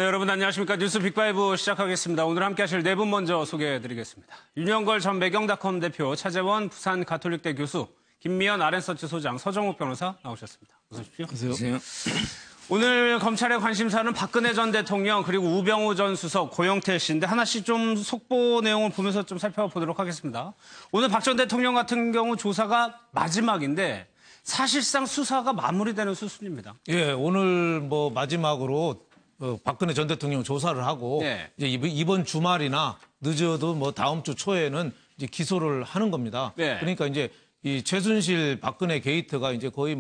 네, 여러분 안녕하십니까. 뉴스 빅5 시작하겠습니다. 오늘 함께 하실 네 분 먼저 소개해드리겠습니다. 윤영걸 전 매경닷컴 대표, 차재원 부산 가톨릭대 교수, 김미연 아랜서치 소장, 서정욱 변호사 나오셨습니다. 어서 오십시오. 안녕하세요. 오늘 검찰의 관심사는 박근혜 전 대통령 그리고 우병우 전 수석, 고영태 씨인데 하나씩 좀 속보 내용을 보면서 좀 살펴보도록 하겠습니다. 오늘 박 전 대통령 같은 경우 조사가 마지막인데 사실상 수사가 마무리되는 수순입니다. 예, 오늘 마지막으로 박근혜 전 대통령 조사를 하고 네. 이제 이번 주말이나 늦어도 다음 주 초에는 이제 기소를 하는 겁니다. 네. 그러니까 이제 이 최순실 박근혜 게이트가 이제 거의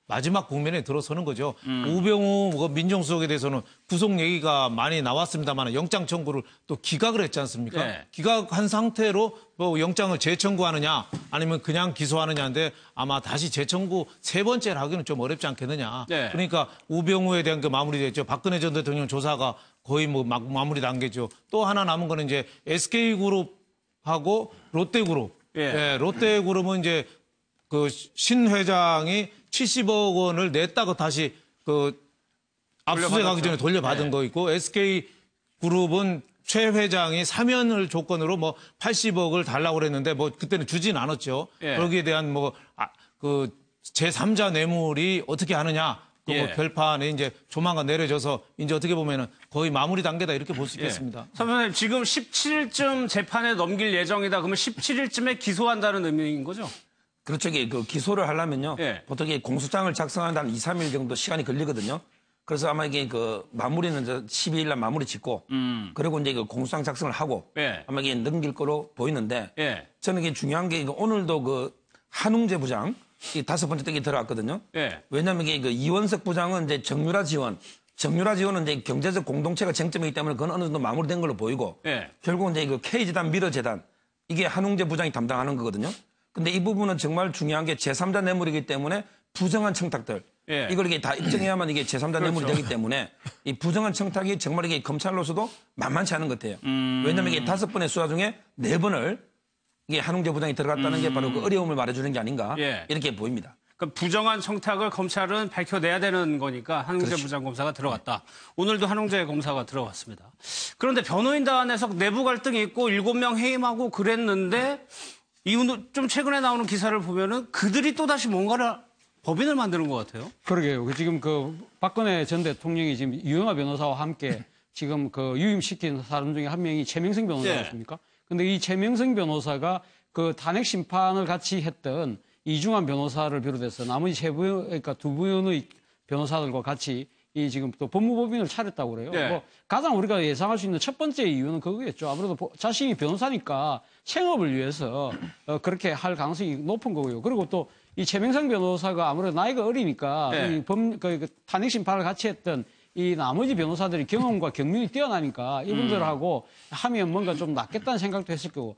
마지막 국면에 들어서는 거죠. 우병우 민정수석에 대해서는 구속 얘기가 많이 나왔습니다만 영장 청구를 또 기각을 했지 않습니까? 네. 기각한 상태로 영장을 재청구하느냐 아니면 그냥 기소하느냐인데 아마 다시 재청구 세 번째를 하기는 좀 어렵지 않겠느냐. 네. 그러니까 우병우에 대한 그 마무리됐죠. 박근혜 전 대통령 조사가 거의 마무리 단계죠. 또 하나 남은 거는 이제 SK그룹하고 롯데그룹. 예. 예, 롯데그룹은 이제 그 신 회장이 70억 원을 냈다고 다시 압수수색하기 전에 돌려받은 네. 거 있고 SK그룹은 최 회장이 사면을 조건으로 80억을 달라고 그랬는데 그때는 주진 않았죠. 예. 거기에 대한 제3자 뇌물이 어떻게 하느냐. 예. 결판에 이제 조만간 내려져서 이제 어떻게 보면은 거의 마무리 단계다 이렇게 볼 수 있겠습니다. 선배님, 지금 17일쯤 재판에 넘길 예정이다. 그러면 17일쯤에 기소한다는 의미인 거죠? 그렇죠. 그 기소를 하려면요. 예. 보통 이게 공소장을 작성하는데 한 2, 3일 정도 시간이 걸리거든요. 그래서 아마 이게 마무리는 12일 날 마무리 짓고 그리고 이제 공소장 작성을 하고 예. 아마 이게 넘길 거로 보이는데 예. 저는 이게 중요한 게 오늘도 한웅재 부장 이 5번째 댁이 들어갔거든요. 예. 왜냐하면 이게 이원석 부장은 이제 정유라 지원은 이제 경제적 공동체가 쟁점이기 때문에 그건 어느 정도 마무리된 걸로 보이고 예. 결국은 이제 K재단, 미러재단 이게 한웅재 부장이 담당하는 거거든요. 근데 이 부분은 정말 중요한 게 제3자 뇌물이기 때문에 부정한 청탁들 예. 이걸 이게 다 입증해야만 이게 제3자 뇌물이 되기 때문에 이 부정한 청탁이 정말 이게 검찰로서도 만만치 않은 것 같아요. 왜냐하면 이게 5번의 수사 중에 4번을 이게 한웅재 부장이 들어갔다는 게 바로 그 어려움을 말해주는 게 아닌가 예. 이렇게 보입니다. 그러니까 부정한 청탁을 검찰은 밝혀내야 되는 거니까 한웅재 그렇죠. 부장검사가 들어갔다. 오늘도 한웅재 검사가 들어갔습니다. 그런데 변호인단에서 내부 갈등이 있고 7명 해임하고 그랬는데 좀 최근에 나오는 기사를 보면은 그들이 또다시 뭔가를 법인을 만드는 것 같아요. 그러게요. 지금 박근혜 전 대통령이 지금 유영하 변호사와 함께 지금 유임시킨 사람 중에 한 명이 최명승 변호사였습니까? 근데 이 최명승 변호사가 탄핵 심판을 같이 했던 이중환 변호사를 비롯해서 나머지 그러니까 두 분의 변호사들과 같이 지금 또 법무법인을 차렸다고 그래요. 네. 가장 우리가 예상할 수 있는 첫 번째 이유는 그거겠죠. 아무래도 자신이 변호사니까 생업을 위해서 그렇게 할 가능성이 높은 거고요. 그리고 또 이 최명상 변호사가 아무래도 나이가 어리니까 네. 탄핵 심판을 같이 했던 이 나머지 변호사들이 경험과 경륜이 뛰어나니까 이분들하고 하면 뭔가 좀 낫겠다는 생각도 했을 거고.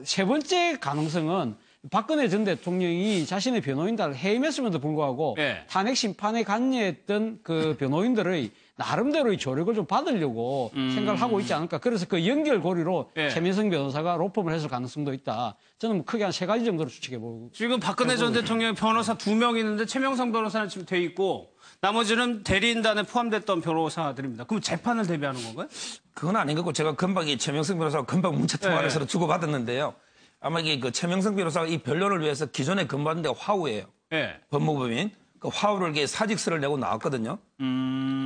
세 번째 가능성은 박근혜 전 대통령이 자신의 변호인단을 해임했음에도 불구하고 네. 탄핵 심판에 관여했던 그 변호인들의 나름대로의 조력을 좀 받으려고 생각을 하고 있지 않을까. 그래서 그 연결고리로 네. 최민성 변호사가 로펌을 했을 가능성도 있다. 저는 크게 한 3가지 정도로 추측해보고. 지금 박근혜 전 대통령 변호사 2명 있는데 최명성 변호사는 지금 돼 있고 나머지는 대리인단에 포함됐던 변호사들입니다. 그럼 재판을 대비하는 건가요? 그건 아닌 거고 제가 금방 이 최명승 변호사와 금방 문자 통화를 서로 주고받았는데요. 아마 이게 최명승 변호사가 이 변론을 위해서 기존에 근무하는 데가 화우예요. 네. 법무법인. 그 화우를 이게 사직서를 내고 나왔거든요.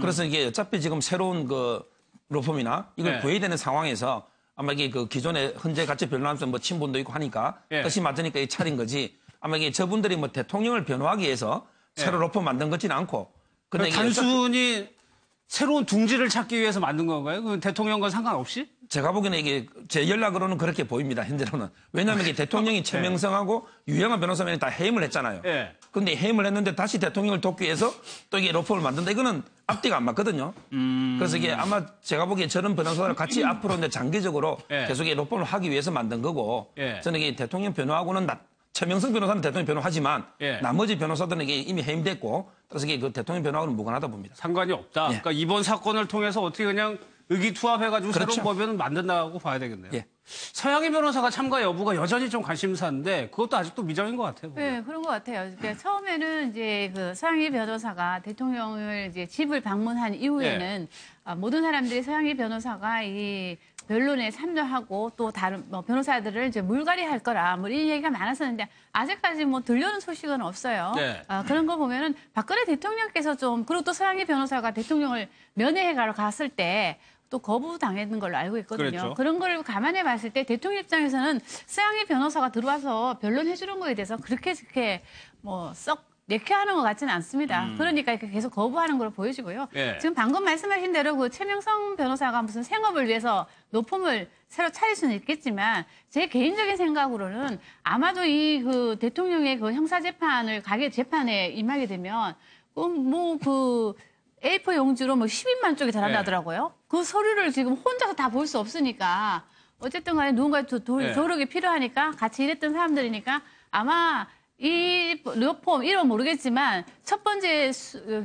그래서 이게 어차피 지금 새로운 로펌이나 이걸 네. 구해야 되는 상황에서 아마 이게 기존에 현재 같이 변론하면서 친분도 있고 하니까 네. 뜻이 맞으니까 이 차린 거지. 아마 이게 저분들이 대통령을 변호하기 위해서 새로 로펌 만든 것지는 않고. 근데 이게 단순히 새로운 둥지를 찾기 위해서 만든 건가요? 그 대통령과 상관없이? 제가 보기에는 이게 제 연락으로는 그렇게 보입니다. 현재로는. 왜냐하면 이게 대통령이 최명성하고 유영하 변호사님이 다 해임을 했잖아요. 네. 근데 해임을 했는데 다시 대통령을 돕기 위해서 또 이게 로펌을 만든다. 이거는 앞뒤가 안 맞거든요. 그래서 이게 아마 제가 보기에 저런 변호사를 같이 앞으로 이제 장기적으로 네. 계속 이 로펌을 하기 위해서 만든 거고 네. 저는 이게 대통령 변호하고는 최명성 변호사는 대통령 변호하지만 네. 나머지 변호사들은 이게 이미 해임됐고 그래서 이게 대통령 변호하고는 무관하다 봅니다. 상관이 없다. 네. 그러니까 이번 사건을 통해서 어떻게 그냥 의기투합해가지고 그렇죠. 새로운 법안을 만든다고 봐야 되겠네요. 예. 서양희 변호사가 참가 여부가 여전히 좀 관심사인데 그것도 아직도 미정인 것 같아요. 네, 그런 것 같아요. 그러니까 처음에는 이제 그 서양희 변호사가 대통령을 이제 집을 방문한 이후에는 모든 사람들이 서양희 변호사가 이 변론에 참여하고 또 다른 뭐 변호사들을 이제 물갈이할 거라 뭐 이런 얘기가 많았었는데 아직까지 뭐 들려오는 소식은 없어요. 네. 그런 거 보면은 박근혜 대통령께서 좀 그리고 또 서양희 변호사가 대통령을 면회하러 갔을 때 또 거부당했는 걸로 알고 있거든요. 그랬죠. 그런 걸 감안해 봤을 때 대통령 입장에서는 서양희 변호사가 들어와서 변론해 주는 거에 대해서 그렇게 뭐 썩 내켜하는 것 같지는 않습니다. 그러니까 이렇게 계속 거부하는 걸로 보여지고요. 예. 지금 방금 말씀하신 대로 그 최명성 변호사가 무슨 생업을 위해서 노품을 새로 차릴 수는 있겠지만 제 개인적인 생각으로는 아마도 이 그 대통령의 그 형사 재판을 가게 재판에 임하게 되면 A4 용지로 뭐 10인만 쪽에 달한다더라고요. 그 서류를 지금 혼자서 다 볼 수 없으니까 어쨌든 간에 누군가의 조력이 필요하니까 같이 일했던 사람들이니까 아마 이 로펌 이름 모르겠지만 첫 번째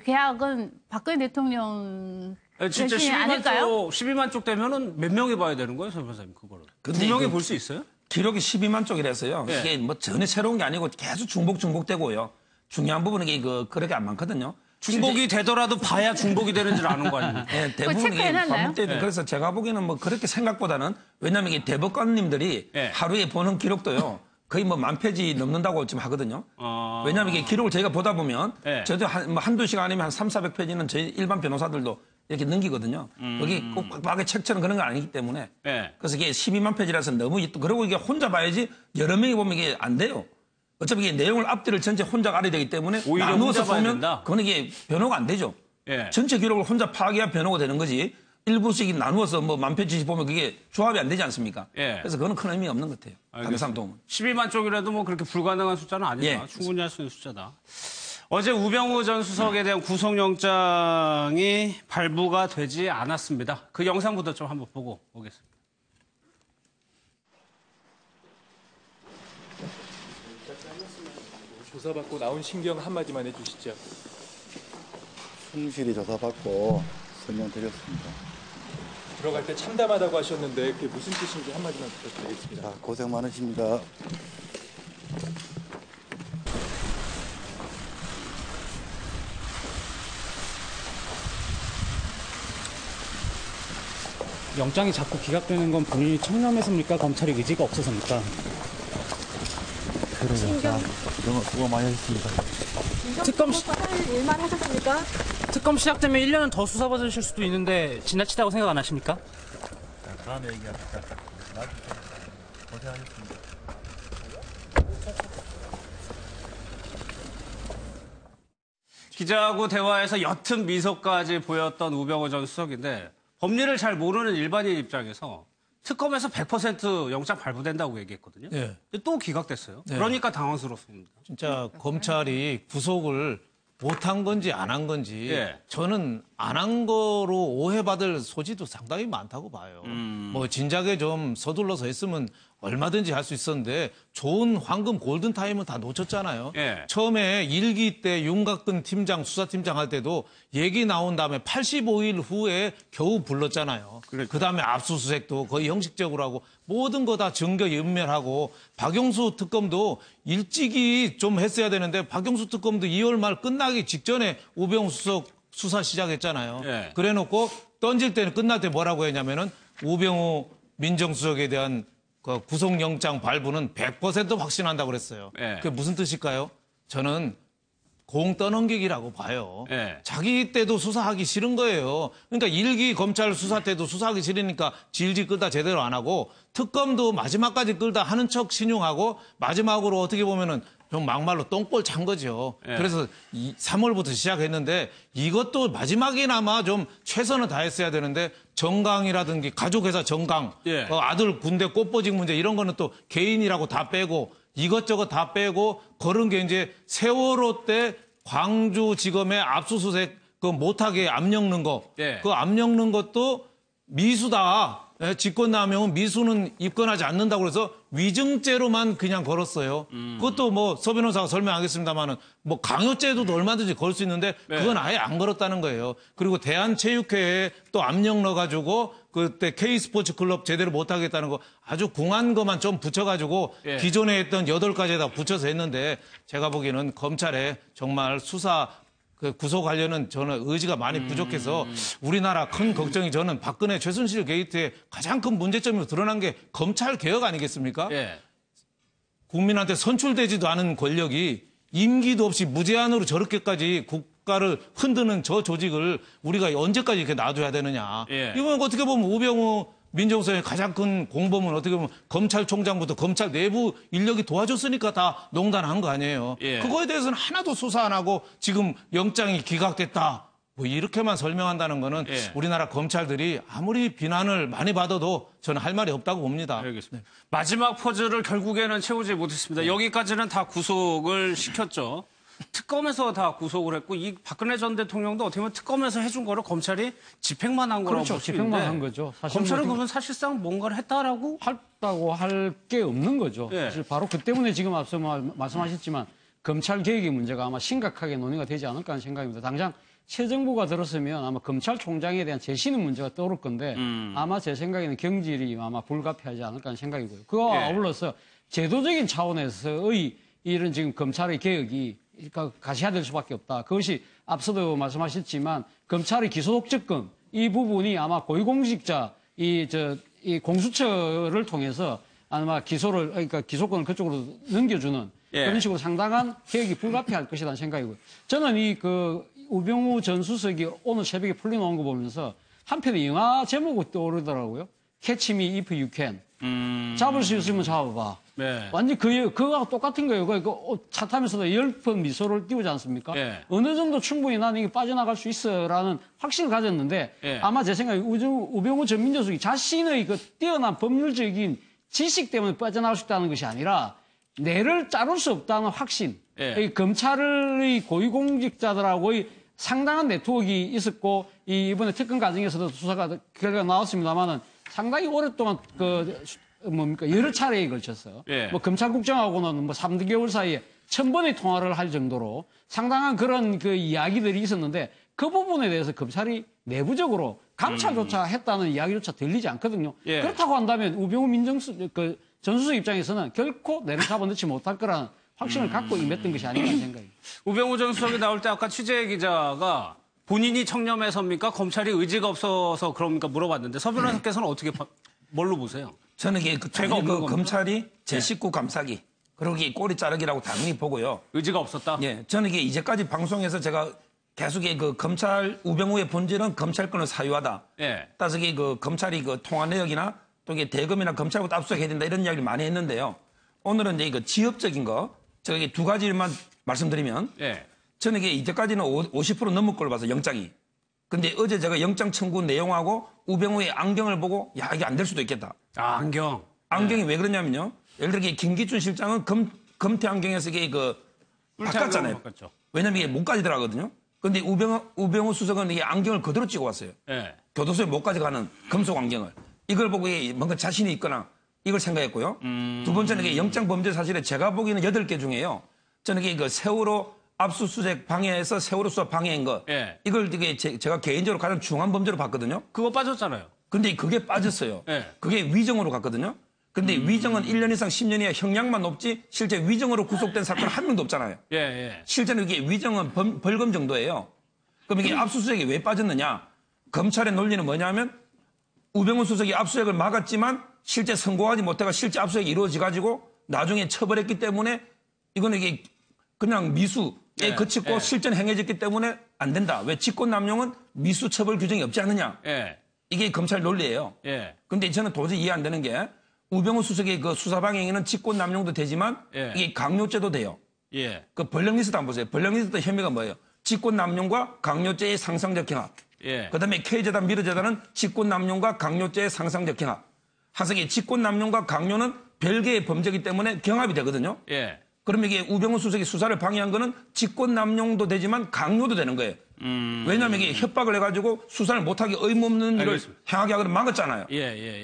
계약은 박근혜 대통령 진짜 대신이 아닐까요? 12만 쪽 되면은 몇 명이 봐야 되는 거예요, 서 변호사님 그거를? 근데 두 명이 이거- 볼 수 있어요? 기록이 12만 쪽이라서요. 예. 이게 뭐 전혀 새로운 게 아니고 계속 중복되고요. 중요한 부분은 이게 그렇게 안 많거든요. 중복이 되더라도 봐야 중복이 되는 줄 아는 거 아닙니까? 예, 대부분 이게 체크해놨나요? 반복돼요. 그래서 제가 보기에는 뭐 그렇게 생각보다는 왜냐하면 이게 대법관님들이 예. 하루에 보는 기록도요. 거의 뭐 1000페이지 넘는다고 지금 하거든요. 어. 왜냐하면 이게 기록을 저희가 보다 보면 예. 저도 한두 시간이면 한 300~400페이지는 저희 일반 변호사들도 이렇게 넘기거든요. 여기 꼭 빡빡하게 책처럼 그런 건 아니기 때문에. 예. 그래서 이게 12만 페이지라서 너무 그리고 이게 혼자 봐야지 여러 명이 보면 이게 안 돼요. 어차피 이게 내용을 앞뒤를 전체 혼자 알아야 되기 때문에 오히려 나누어서 혼자 봐야 보면 된다? 그건 이게 변호가 안 되죠. 예. 전체 기록을 혼자 파악해야 변호가 되는 거지. 일부씩 나누어서 뭐 만 페이지씩 보면 그게 조합이 안 되지 않습니까? 예. 그래서 그건 큰 의미 없는 것 같아요. 당상 도움은. 12만 쪽이라도 뭐 그렇게 불가능한 숫자는 아니다. 예. 충분히 할 수 있는 숫자다. 어제 우병우 전 수석에 대한 구속영장이 발부가 되지 않았습니다. 그 영상부터 좀 한번 보고 오겠습니다. 조사받고 나온 신경 한마디만 해주시죠. 충실히 조사받고 설명드렸습니다. 들어갈 때 참담하다고 하셨는데 그게 무슨 뜻인지 한마디만 부탁드리겠습니다. 자, 고생 많으십니다. 영장이 자꾸 기각되는 건 본인이 청렴해서입니까? 검찰의 의지가 없어서입니까? 수고 많이 하셨습니다. 특검 시작되면 1년은 더 수사받으실 수도 있는데 지나치다고 생각 안 하십니까? 다음에 얘기합시다. 고생하셨습니다. 기자하고 대화에서 옅은 미소까지 보였던 우병우 전 수석인데 법리를 잘 모르는 일반인 입장에서 특검에서 100% 영장 발부된다고 얘기했거든요. 예. 근데 또 기각됐어요. 네. 그러니까 당황스럽습니다. 진짜 검찰이 구속을 못한 건지 안 한 건지 예. 저는 안 한 거로 오해받을 소지도 상당히 많다고 봐요. 뭐 진작에 좀 서둘러서 했으면 얼마든지 할 수 있었는데 좋은 황금 골든타임은 다 놓쳤잖아요. 예. 처음에 1기 때 윤곽근 팀장 수사팀장 할 때도 얘기 나온 다음에 85일 후에 겨우 불렀잖아요. 그렇죠. 그다음에 압수수색도 거의 형식적으로 하고 모든 거 다 증거 연멸하고 박영수 특검도 일찍이 좀 했어야 되는데 박영수 특검도 2월 말 끝나기 직전에 우병우 수석 수사 시작했잖아요. 예. 그래놓고 던질 때는 끝날 때 뭐라고 했냐면은 우병우 민정수석에 대한 그 구속영장 발부는 100% 확신한다고 그랬어요. 예. 그게 무슨 뜻일까요? 저는 공 떠넘기기라고 봐요. 예. 자기 때도 수사하기 싫은 거예요. 그러니까 일기 검찰 수사 때도 수사하기 싫으니까 질질 끌다 제대로 안 하고 특검도 마지막까지 끌다 하는 척 신용하고 마지막으로 어떻게 보면은 좀 막말로 똥볼 찬 거죠. 예. 그래서 3월부터 시작했는데 이것도 마지막이나마 좀 최선을 다했어야 되는데 정강이라든지 가족회사 정강, 예. 아들 군대 꽃보직 문제 이런 거는 또 개인이라고 다 빼고 이것저것 다 빼고 그런 게 이제 세월호 때 광주지검의 압수수색 그 못하게 압력 넣은 거. 예. 그 압력 넣은 것도 미수다. 예, 직권남용은 미수는 입건하지 않는다고 그래서 위증죄로만 그냥 걸었어요. 그것도 뭐 서 변호사가 설명하겠습니다만은 뭐 강요죄도 얼마든지 걸 수 있는데 그건 아예 안 걸었다는 거예요. 그리고 대한체육회에 또 압력 넣어가지고 그때 K스포츠 클럽 제대로 못하겠다는 거 아주 궁한 것만 좀 붙여가지고 기존에 했던 8가지에다 붙여서 했는데 제가 보기에는 검찰에 정말 수사 그 구속하려는 저는 의지가 많이 부족해서 우리나라 큰 걱정이 저는 박근혜 최순실 게이트의 가장 큰 문제점으로 드러난 게 검찰 개혁 아니겠습니까? 국민한테 선출되지도 않은 권력이 임기도 없이 무제한으로 저렇게까지 국가를 흔드는 저 조직을 우리가 언제까지 이렇게 놔둬야 되느냐. 이건 어떻게 보면 우병우 민정수석의 가장 큰 공범은 어떻게 보면 검찰총장부터 검찰 내부 인력이 도와줬으니까 다 농단한 거 아니에요. 그거에 대해서는 하나도 수사 안 하고 지금 영장이 기각됐다. 뭐 이렇게만 설명한다는 거는 우리나라 검찰들이 아무리 비난을 많이 받아도 저는 할 말이 없다고 봅니다. 알겠습니다. 마지막 퍼즐을 결국에는 채우지 못했습니다. 여기까지는 다 구속을 시켰죠. 특검에서 다 구속을 했고 이 박근혜 전 대통령도 어떻게 보면 특검에서 해준 거를 검찰이 집행만 한 거라고 그렇죠. 볼 수 집행만 있는데 한 거죠. 사실 검찰은 뭐 그러면 사실상 뭔가를 했다라고 했다고 할 게 없는 거죠. 사실 바로 그 때문에 지금 앞서 말씀하셨지만 검찰 개혁의 문제가 아마 심각하게 논의가 되지 않을까 하는 생각입니다. 당장 새 정부가 들었으면 아마 검찰총장에 대한 재신의 문제가 떠오를 건데 아마 제 생각에는 경질이 아마 불가피하지 않을까 하는 생각이고요. 그와 아울러서 제도적인 차원에서의 이런 지금 검찰의 개혁이 그러니까 가셔야 될 수밖에 없다. 그것이 앞서도 말씀하셨지만 검찰의 기소 독점권 이 부분이 아마 고위공직자 이 공수처를 통해서 아마 그러니까 기소권을 그쪽으로 넘겨주는 그런 식으로 상당한 개혁이 불가피할 것이라는 생각이고요. 저는 우병우 전 수석이 오늘 새벽에 풀려나온 거 보면서 한편의 영화 제목이 떠오르더라고요. Catch me if you can. 잡을 수 있으면 잡아봐. 완전 그거하고 똑같은 거예요. 차 타면서도 10번 미소를 띄우지 않습니까? 어느 정도 충분히 나는 이게 빠져나갈 수 있어라는 확신을 가졌는데 아마 제 생각에 우병우 전 민정수석이 자신의 그 뛰어난 법률적인 지식 때문에 빠져나갈 수 있다는 것이 아니라 뇌를 자를 수 없다는 확신. 이 검찰의 고위공직자들하고의 상당한 네트워크가 있었고 이번에 특검 과정에서도 수사가 결과가 나왔습니다만은 상당히 오랫동안 여러 차례에 걸쳐서 뭐 검찰국장하고는 뭐 3개월 사이에 1000번의 통화를 할 정도로 상당한 그런 그 이야기들이 있었는데 그 부분에 대해서 검찰이 내부적으로 감찰조차 했다는 이야기조차 들리지 않거든요. 그렇다고 한다면 우병우 전 수석 입장에서는 결코 내를 잡아넣지 못할 거라는 확신을 갖고 임했던 것이 아닌가 생각입니다. 우병우 전 수석이 나올 때 아까 취재 기자가 본인이 청렴해서입니까? 검찰이 의지가 없어서 그럽니까? 물어봤는데 서 변호사께서는 어떻게 뭘로 보세요? 저는 이게 검찰이 제 식구 감싸기 그리고 이게 꼬리 자르기라고 당연히 보고요. 의지가 없었다? 저는 이게 이제까지 방송에서 제가 계속 검찰 우병우의 본질은 검찰권을 사유하다. 따라서 검찰이 통화 내역이나 또 이게 대검이나 검찰부터 압수해야 된다 이런 이야기를 많이 했는데요. 오늘은 이제 지엽적인 거 제가 이게 두 가지만 말씀드리면 저는 이게 이제까지는 50% 넘을 걸로 봐서 영장이. 근데 어제 제가 영장 청구 내용하고 우병우의 안경을 보고 이게 안 될 수도 있겠다. 안경. 안경이 왜 그러냐면요. 예를 들어 김기춘 실장은 검태 안경에서 바꿨잖아요. 왜냐면 이게 목까지 들어가거든요. 근데 우병우 수석은 이게 안경을 그대로 찍어 왔어요. 교도소에 목까지 가는 금속 안경을. 이걸 보고 뭔가 자신이 있거나 이걸 생각했고요. 두 번째는 이게 영장 범죄 사실에 제가 보기에는 8개 중에요. 저는 이게 세월호 압수수색 방해에서 세월호 수사 방해인 거. 이걸 제가 개인적으로 가장 중한 범죄로 봤거든요. 그거 빠졌잖아요. 근데 그게 빠졌어요. 그게 위정으로 갔거든요. 근데 위정은 1년 이상 10년 이하 형량만 높지 실제 위정으로 구속된 사건은 한 명도 없잖아요. 실제는 이게 위정은 벌금 정도예요. 그럼 이게 압수수색이 왜 빠졌느냐? 검찰의 논리는 뭐냐면 우병우 수석이 압수수색을 막았지만 실제 선고하지 못해가 실제 압수수색이 이루어져가지고 나중에 처벌했기 때문에 이거는 이게 그냥 미수에 그치고 실전 행해졌기 때문에 안 된다. 왜 직권남용은 미수 처벌 규정이 없지 않느냐? 이게 검찰 논리예요. 근데 저는 도저히 이해 안 되는 게 우병우 수석의 수사방해는 직권남용도 되지만 이게 강요죄도 돼요. 그 벌령 리스트 한번 보세요. 벌령 리스트 혐의가 뭐예요? 직권남용과 강요죄의 상상적 경합. 그다음에 K재단 미르재단은 직권남용과 강요죄의 상상적 경합. 하석이 직권남용과 강요는 별개의 범죄이기 때문에 경합이 되거든요. 그러면 이게 우병우 수석이 수사를 방해한 거는 직권남용도 되지만 강요도 되는 거예요. 왜냐하면 이게 협박을 해가지고 수사를 못하게 의무 없는 일을 행하게 하거나 막았잖아요.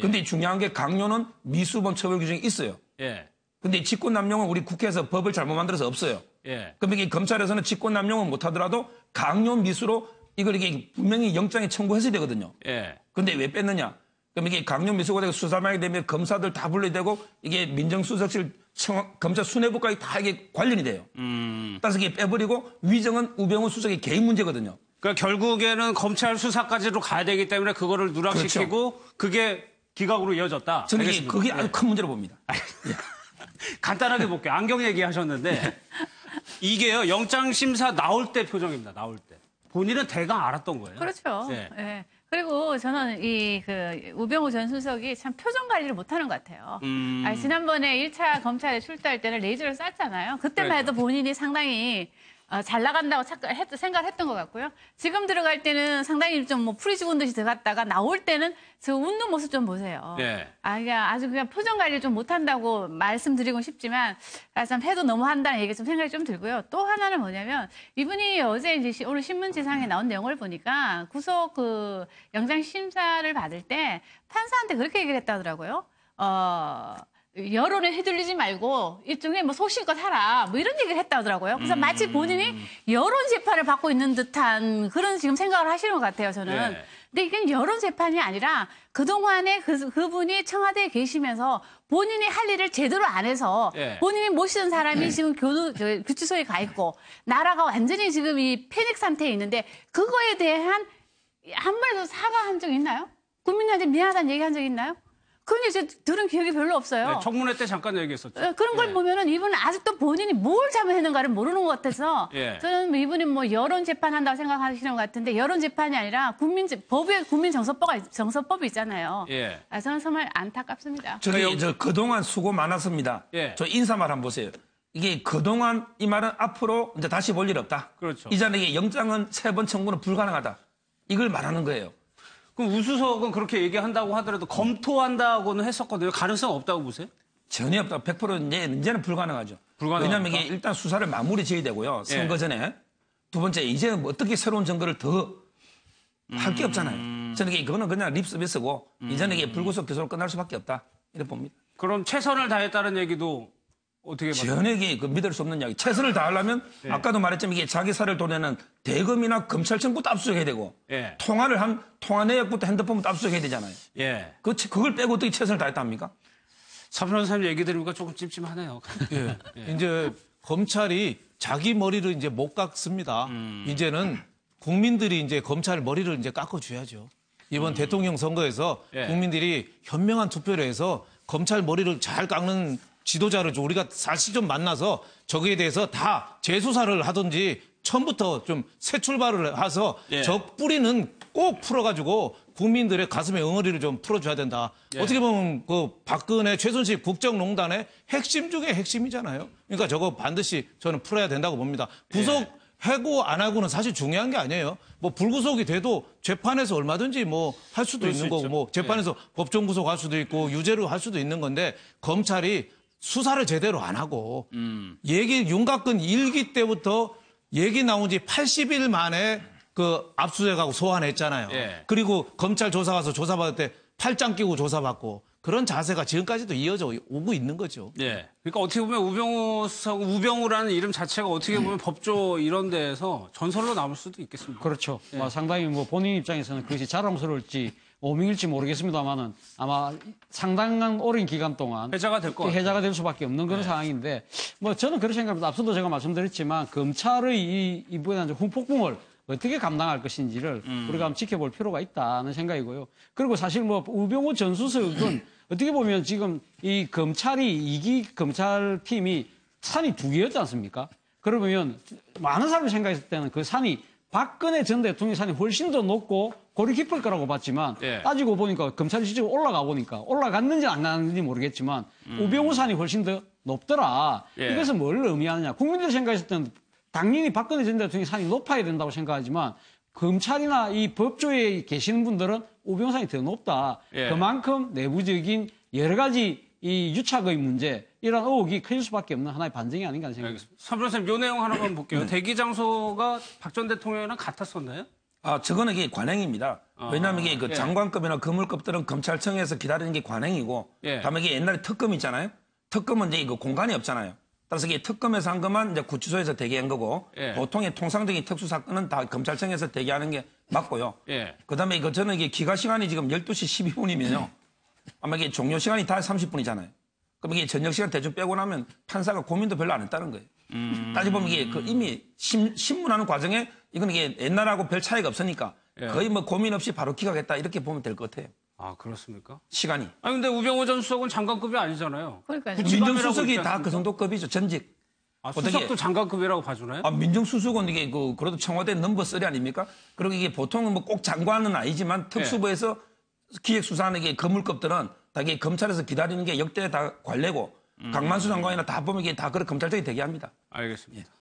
근데 중요한 게 강요는 미수범 처벌 규정이 있어요. 예. 근데 직권남용은 우리 국회에서 법을 잘못 만들어서 없어요. 예. 그럼 이게 검찰에서는 직권남용은 못하더라도 강요 미수로 이게 분명히 영장에 청구했어야 되거든요. 예. 근데 왜 뺐느냐? 그럼 이게 강요 미수가 되고 수사망이 되면 검사들 다 분리되고 이게 민정수석실 검찰 수뇌부까지 다 이게 관련이 돼요. 따라서 이게 빼버리고 위정은 우병우 수석의 개인 문제거든요. 그러니까 결국에는 검찰 수사까지로 가야 되기 때문에 그거를 누락시키고 그게 기각으로 이어졌다. 저는 알겠습니다. 그게 아주 큰 문제로 봅니다. 간단하게 볼게요. 안경 얘기하셨는데 이게요. 영장심사 나올 때 표정입니다. 나올 때. 본인은 대강 알았던 거예요. 그렇죠. 예. 예. 그리고 저는 우병우 전 수석이 참 표정 관리를 못하는 것 같아요. 지난번에 1차 검찰에 출두할 때는 레이저를 쐈잖아요. 그때만 해도 본인이 상당히 잘 나간다고 생각을 했던 것 같고요. 지금 들어갈 때는 상당히 좀 뭐 풀이 죽은 듯이 들어갔다가 나올 때는 저 웃는 모습 좀 보세요. 예. 그냥 표정 관리를 좀 못한다고 말씀드리고 싶지만 참 해도 너무 한다는 얘기 좀 생각이 좀 들고요. 또 하나는 뭐냐면 이분이 어제 이제 오늘 신문지상에 나온 내용을 보니까 구속 영장 심사를 받을 때 판사한테 그렇게 얘기를 했다더라고요. 여론에 휘둘리지 말고 일종의 뭐 소신껏 하라 뭐 이런 얘기를 했다더라고요. 그래서 마치 본인이 여론 재판을 받고 있는 듯한 그런 지금 생각을 하시는 것 같아요. 저는. 네. 근데 이건 여론 재판이 아니라 그동안에 그분이 청와대에 계시면서 본인이 할 일을 제대로 안 해서 네. 본인이 모시던 사람이 지금 구치소에 가 있고 나라가 완전히 지금 이 패닉 상태에 있는데 그거에 대한 한 번에도 사과한 적 있나요? 국민한테 미안하다는 얘기한 적 있나요? 그건 이제 들은 기억이 별로 없어요. 네, 청문회 때 잠깐 얘기했었죠. 그런 걸 예. 보면은 이분은 아직도 본인이 뭘 잘못했는가를 모르는 것 같아서 예. 저는 이분이 뭐 여론 재판한다고 생각하시는 것 같은데 여론 재판이 아니라 법에 국민 정서법이 있잖아요. 예. 저는 정말 안타깝습니다. 저 그동안 수고 많았습니다. 예. 저 인사말 한번 보세요. 이게 그동안 이 말은 앞으로 이제 다시 볼 일 없다. 그렇죠. 이전에 이게 영장은 3번 청구는 불가능하다. 이걸 말하는 거예요. 그럼 우수석은 그렇게 얘기한다고 하더라도 검토한다고는 했었거든요. 가능성 없다고 보세요? 전혀 없다. 100% 이제는 불가능하죠. 불가능합니까? 왜냐하면 이게 일단 수사를 마무리 지어야 되고요. 선거 전에. 두 번째, 이제 뭐 어떻게 새로운 증거를 더 할 게 없잖아요. 저는 이거는 그냥 립 서비스고 이제는 이게 불구속 기소로 끝날 수밖에 없다. 이렇게 봅니다. 그럼 최선을 다했다는 얘기도 어떻게 봐요? 전혀 이게 믿을 수 없는 이야기. 최선을 다하려면 아까도 말했지만 이게 자기 살을 도내는 대검이나 검찰청부터 압수해야 되고 예. 통화 내역부터 핸드폰부터 압수해야 되잖아요. 예. 그걸 빼고 어떻게 최선을 다했다 합니까? 사 변호사님 얘기 들으니까 조금 찜찜하네요. 예. 이제 검찰이 자기 머리를 이제 못 깎습니다. 이제는 국민들이 이제 검찰 머리를 이제 깎아줘야죠. 이번 대통령 선거에서 예. 국민들이 현명한 투표를 해서 검찰 머리를 잘 깎는 지도자를 좀 우리가 사실 좀 만나서 저기에 대해서 다 재수사를 하든지 처음부터 좀 새 출발을 해서 예. 저 뿌리는 꼭 풀어가지고 국민들의 가슴에 응어리를 좀 풀어줘야 된다. 예. 어떻게 보면 그 박근혜 최순실 국정농단의 핵심 중에 핵심이잖아요. 그러니까 저거 반드시 저는 풀어야 된다고 봅니다. 구속 해고 안 하고는 사실 중요한 게 아니에요. 뭐 불구속이 돼도 재판에서 얼마든지 뭐 할 수도 있는 거고 뭐 재판에서 법정 구속할 수도 있고 유죄로 할 수도 있는 건데 검찰이 수사를 제대로 안 하고 윤곽근 1기 때부터 얘기 나온 지 80일 만에 그 압수수색하고 소환했잖아요. 예. 그리고 검찰 조사 가서 조사받을 때 팔짱 끼고 조사받고 그런 자세가 지금까지도 이어져 오고 있는 거죠. 예. 그러니까 어떻게 보면 우병우라는 이름 자체가 어떻게 보면 법조 이런 데에서 전설로 남을 수도 있겠습니다. 그렇죠. 상당히 뭐 본인 입장에서는 그것이 자랑스러울지 오명일지 모르겠습니다만은 아마 상당한 오랜 기간 동안 해자가 될 것 같아요. 해자가 될 수밖에 없는 그런 상황인데 뭐 저는 그렇게 생각합니다. 앞서도 제가 말씀드렸지만 검찰의 이번에 후폭풍을 어떻게 감당할 것인지를 우리가 한번 지켜볼 필요가 있다는 생각이고요. 그리고 사실 뭐 우병우 전 수석은 어떻게 보면 지금 이 검찰이 2기 검찰팀이 산이 2개였지 않습니까? 그러면 많은 사람이 생각했을 때는 그 산이 박근혜 전 대통령 산이 훨씬 더 높고 골이 깊을 거라고 봤지만 예. 따지고 보니까 검찰이 실제로 올라가 보니까 올라갔는지 안 갔는지 모르겠지만 우병우 산이 훨씬 더 높더라. 예. 이것은 뭘 의미하느냐. 국민들이 생각했을 때는 당연히 박근혜 전 대통령의 산이 높아야 된다고 생각하지만 검찰이나 이 법조에 계시는 분들은 우병우 산이 더 높다. 예. 그만큼 내부적인 여러 가지 이 유착의 문제 이런 의혹이 커질 수밖에 없는 하나의 반증이 아닌가 하는 생각이 듭니다. 선 변호사님, 요 내용 하나만 볼게요. 대기 장소가 박 전 대통령이랑 같았었나요? 저거는 이게 관행입니다. 왜냐하면 이게 그 예. 장관급이나 거물급들은 검찰청에서 기다리는 게 관행이고, 예. 다음에 이게 옛날에 특검 있잖아요. 특검은 이제 그 공간이 없잖아요. 따라서 이게 특검에서 한 것만 이제 구치소에서 대기한 거고 예. 보통의 통상적인 특수 사건은 다 검찰청에서 대기하는 게 맞고요. 예. 그다음에 이거 저는 이게 기가 시간이 지금 12시 12분이면요. 아마 이게 종료 시간이 다 30분이잖아요. 그럼 이게 저녁 시간 대충 빼고 나면 판사가 고민도 별로 안 했다는 거예요. 따져보면 이게 그 이미 신문하는 과정에 이건 이게 옛날하고 별 차이가 없으니까 예. 거의 뭐 고민 없이 바로 기각했다 이렇게 보면 될 것 같아요. 아, 그렇습니까? 시간이. 아니, 근데 우병우 전 수석은 장관급이 아니잖아요. 그러니까요. 민정수석이 있지 다 그 정도 급이죠. 전직. 아, 어떻게- 수석도 장관급이라고 봐주나요? 아, 민정수석은 이게 그래도 청와대 넘버 3 아닙니까? 그리고 이게 보통은 뭐 꼭 장관은 아니지만 특수부에서 기획수사하는 게 거물급들은 다 이게 검찰에서 기다리는 게 역대 다 관례고 강만수 장관이나 다 보면 이게 다 그런 검찰청이 대기합니다. 알겠습니다.